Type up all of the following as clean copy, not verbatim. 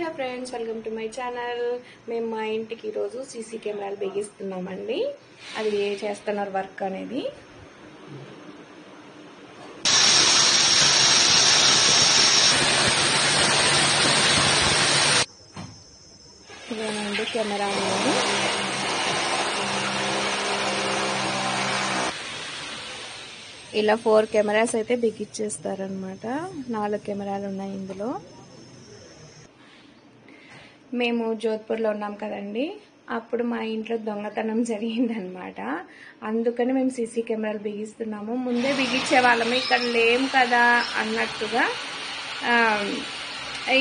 Hi friends, welcome to my channel. మేము మా ఇంటికి ఈరోజు సీసీ కెమెరాలు బిగిస్తున్నామండి. అది ఏ చేస్తున్నారు వర్క్ అనేది. ఇదేనండి కెమెరా అనేది. ఇలా 4 కెమెరాస్ అయితే బిగిచ్చేస్తారనమాట. 4 కెమెరాలు ఉన్నాయి ఇందులో. మేము జోధ్పూర్లో ఉన్నాం కదండి, అప్పుడు మా ఇంట్లో దొంగతనం జరిగిందనమాట. అందుకని మేము సీసీ కెమెరాలు బిగిస్తున్నాము. ముందే బిగించే వాళ్ళము, ఇక్కడ లేం కదా అన్నట్టుగా.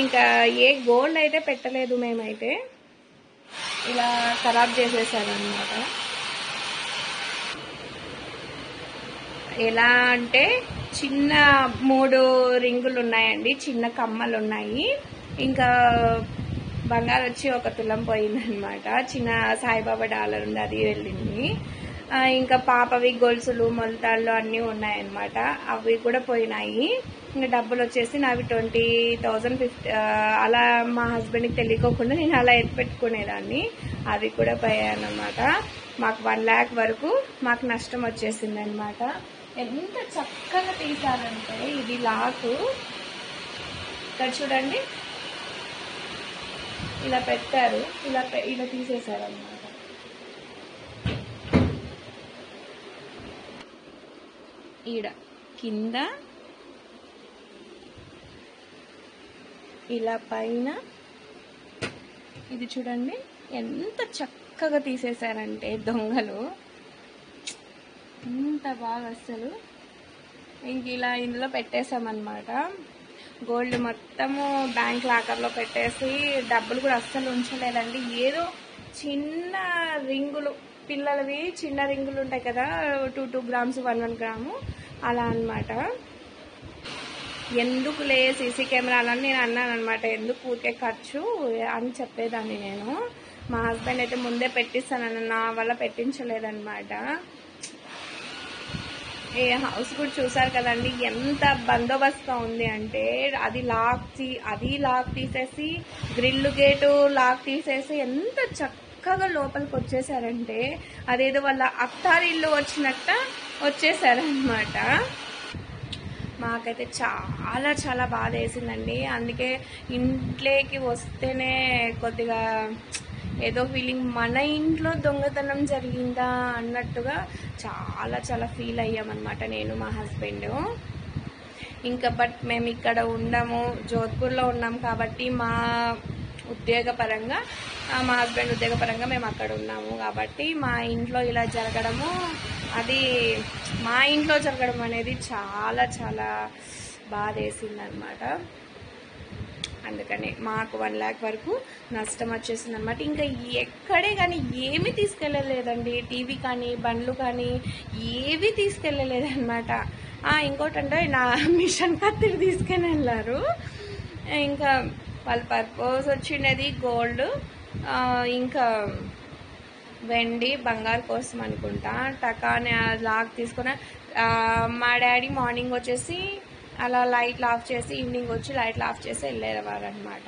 ఇంకా ఏ గోల్డ్ అయితే పెట్టలేదు మేమైతే. ఇలా ఖరాబ్ చేసేసామన్నమాట. ఎలా అంటే చిన్న 3 రింగులు ఉన్నాయండి, చిన్న కమ్మలు ఉన్నాయి. ఇంకా బంగారు వచ్చి 1 తులం పోయిందనమాట. చిన్న సాయిబాబా డాలర్ ఉంది, అది వెళ్ళింది. ఇంకా పాపవి గొలుసులు మొలతాళ్ళు అన్నీ ఉన్నాయన్నమాట, అవి కూడా పోయినాయి. ఇంకా డబ్బులు వచ్చేసి నావి 20,000 అలా మా హస్బెండ్కి తెలియకోకుండా నేను అలా ఎత్తిపెట్టుకునేదాన్ని. అవి కూడా పోయాయన్నమాట. మాకు 1 lakh వరకు మాకు నష్టం వచ్చేసింది అనమాట. ఎంత చక్కగా తీసారంటే, ఇది లాకు ఇక్కడ చూడండి, ఇలా పెట్టారు, ఇలా తీసేశారు అన్నమాట. ఈడ కింద ఇలా పైన ఇది చూడండి ఎంత చక్కగా తీసేశారంటే దొంగలు, ఎంత బాగా. అసలు ఇంక ఇలా ఇందులో పెట్టేసామన్నమాట. గోల్డ్ మొత్తము బ్యాంక్ లాకర్లో పెట్టేసి డబ్బులు కూడా అస్సలు ఉంచలేదండి. ఏదో చిన్న రింగులు, పిల్లలవి చిన్న రింగులు ఉంటాయి కదా, 2 grams 1 గ్రాము అలా అన్నమాట. ఎందుకులే సీసీ కెమెరాలని నేను అన్నాను అనమాట. ఎందుకు ఊరికే ఖర్చు అని చెప్పేదాన్ని నేను. మా హస్బెండ్ అయితే ముందే పెట్టిస్తానని నా వల్ల పెట్టించలేదన్నమాట. ఏ హౌస్ కూడా చూసారు కదండి, ఎంత బందోబస్తుగా ఉంది అంటే, అది లాక్ తీసేసి, గ్రిల్ గేటు లాక్ తీసేసి ఎంత చక్కగా లోపలికి వచ్చేసారంటే, అదేదో వాళ్ళ అత్తారిల్లు వచ్చినట్ట వచ్చేసారనమాట. మాకైతే చాలా చాలా బాధ వేసిందండి. అందుకే ఇంట్లోకి వస్తేనే కొద్దిగా ఏదో ఫీలింగ్, మన ఇంట్లో దొంగతనం జరిగిందా అన్నట్టుగా చాలా చాలా ఫీల్ అయ్యామన్నమాట నేను మా హస్బెండ్. ఇంకా బట్ మేము ఇక్కడ ఉండము, జోధ్పూర్లో ఉన్నాం కాబట్టి మా ఉద్యోగపరంగా, మా హస్బెండ్ ఉద్యోగపరంగా మేము అక్కడ ఉన్నాము కాబట్టి మా ఇంట్లో ఇలా జరగడము, అది మా ఇంట్లో జరగడం అనేది చాలా చాలా బాధ వేసిందనమాట. అందుకని మాకు 1 lakh వరకు నష్టం వచ్చేసింది అనమాట. ఇంకా ఎక్కడే కానీ ఏమీ తీసుకెళ్ళలేదండి, టీవీ కానీ బండ్లు కానీ ఏవి తీసుకెళ్ళలేదన్నమాట. ఇంకోటంటే నా మిషన్ కత్తిరి తీసుకొని వెళ్ళారు. ఇంకా వాళ్ళ పర్పస్ వచ్చినది గోల్డ్, ఇంకా వెండి బంగారు కోసం అనుకుంటా. టకాని లాక్ తీసుకుని మా డాడీ మార్నింగ్ వచ్చేసి అలా లైట్లు ఆఫ్ చేసి, ఈవినింగ్ వచ్చి లైట్లు ఆఫ్ చేసి వెళ్ళేవారు అనమాట.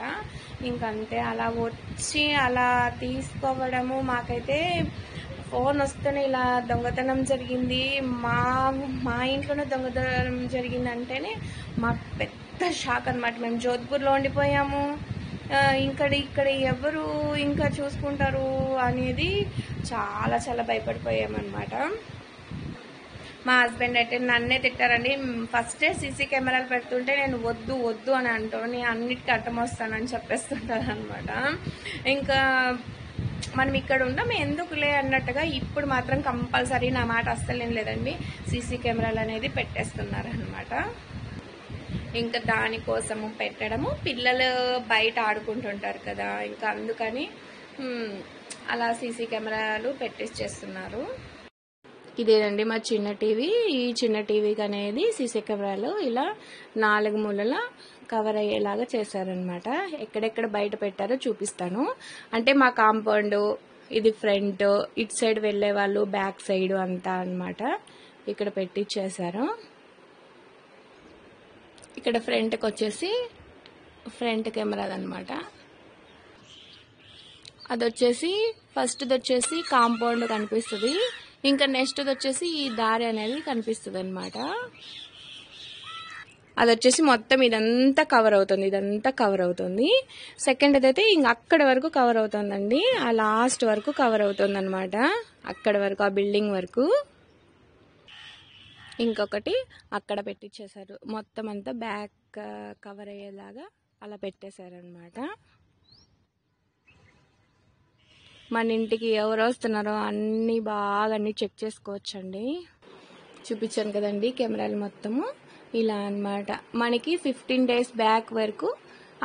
ఇంకంతే, అలా వచ్చి అలా తీసుకోవడము. మాకైతే ఫోన్ వస్తేనే ఇలా దొంగతనం జరిగింది, మా ఇంట్లోనే దొంగతనం జరిగిందంటేనే మాకు పెద్ద షాక్ అనమాట. మేము జోధ్పూర్లో ఉండిపోయాము, ఇక్కడ ఎవరు ఇంకా చూసుకుంటారు అనేది చాలా చాలా భయపడిపోయామన్నమాట. మా హస్బెండ్ అయితే నన్నే తిట్టారండి. ఫస్టే సీసీ కెమెరాలు పెడుతుంటే నేను వద్దు వద్దు అని అంటాను, నేను అన్నిటికీ అడ్డం వస్తానని చెప్పేస్తుంటాను అనమాట. ఇంకా మనం ఇక్కడ ఉంటాం ఎందుకులే అన్నట్టుగా ఇప్పుడు మాత్రం కంపల్సరీ నా మాట అస్సలు ఏం లేదండి, సీసీ కెమెరాలు అనేది పెట్టేస్తున్నారనమాట. ఇంకా దానికోసము పెట్టడము, పిల్లలు బయట ఆడుకుంటుంటారు కదా, ఇంకా అందుకని అలా సీసీ కెమెరాలు పెట్టించేస్తున్నారు. ఇదేనండి మా చిన్న టీవీ. ఈ చిన్న టీవీకి అనేది సీసీ కెమెరాలు ఇలా 4 మూలల కవర్ అయ్యేలాగా చేశారనమాట. ఎక్కడెక్కడ బయట పెట్టారో చూపిస్తాను. అంటే మా కాంపౌండ్ ఇది ఫ్రంట్, ఇటు సైడ్ వెళ్ళే వాళ్ళు బ్యాక్ సైడ్ అంతా అనమాట ఇక్కడ పెట్టించేశారు. ఇక్కడ ఫ్రంట్కి వచ్చేసి ఫ్రంట్ కెమెరాదనమాట. అది వచ్చేసి ఫస్ట్ది వచ్చేసి కాంపౌండ్ కనిపిస్తుంది, ఇంకా నెక్స్ట్ది వచ్చేసి ఈ దారి అనేది కనిపిస్తుంది అనమాట. అది వచ్చేసి మొత్తం ఇదంతా కవర్ అవుతుంది. సెకండ్ అయితే ఇంక అక్కడ వరకు కవర్ అవుతుందండి, ఆ లాస్ట్ వరకు కవర్ అవుతుంది అనమాట, అక్కడ వరకు, ఆ బిల్డింగ్ వరకు. ఇంకొకటి అక్కడ పెట్టించేశారు, మొత్తం అంతా బ్యాక్ కవర్ అయ్యేలాగా అలా పెట్టేశారనమాట. మన ఇంటికి ఎవరు వస్తున్నారో అన్నీ బాగా అన్నీ చెక్ చేసుకోవచ్చండి. చూపించాను కదండి కెమెరాలు మొత్తము ఇలా అన్నమాట. మనకి 15 days బ్యాక్ వరకు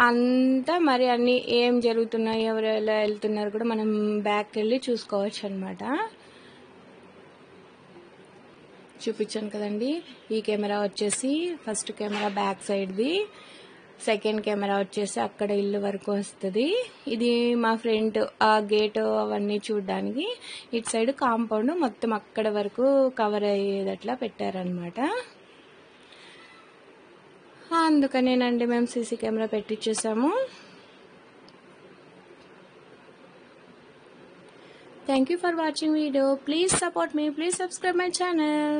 అంతా మరి అన్నీ ఏం జరుగుతున్నాయి, ఎవరు ఎలా వెళ్తున్నారు కూడా మనం బ్యాక్ వెళ్ళి చూసుకోవచ్చు అనమాట. చూపించాను కదండి. ఈ కెమెరా వచ్చేసి ఫస్ట్ కెమెరా బ్యాక్ సైడ్ది, సెకండ్ కెమెరా వచ్చేసి అక్కడ ఇల్లు వరకు వస్తుంది. ఇది మా ఫ్రెండ్ ఆ గేట్ అవన్నీ చూడడానికి, ఇటు సైడ్ కాంపౌండ్ మొత్తం అక్కడ వరకు కవర్ అయ్యేదట్లా పెట్టారనమాట. అందుకనేనండి మేము సీసీ కెమెరా పెట్టించేసాము. Thank you for watching video. Please support me. Please subscribe my channel.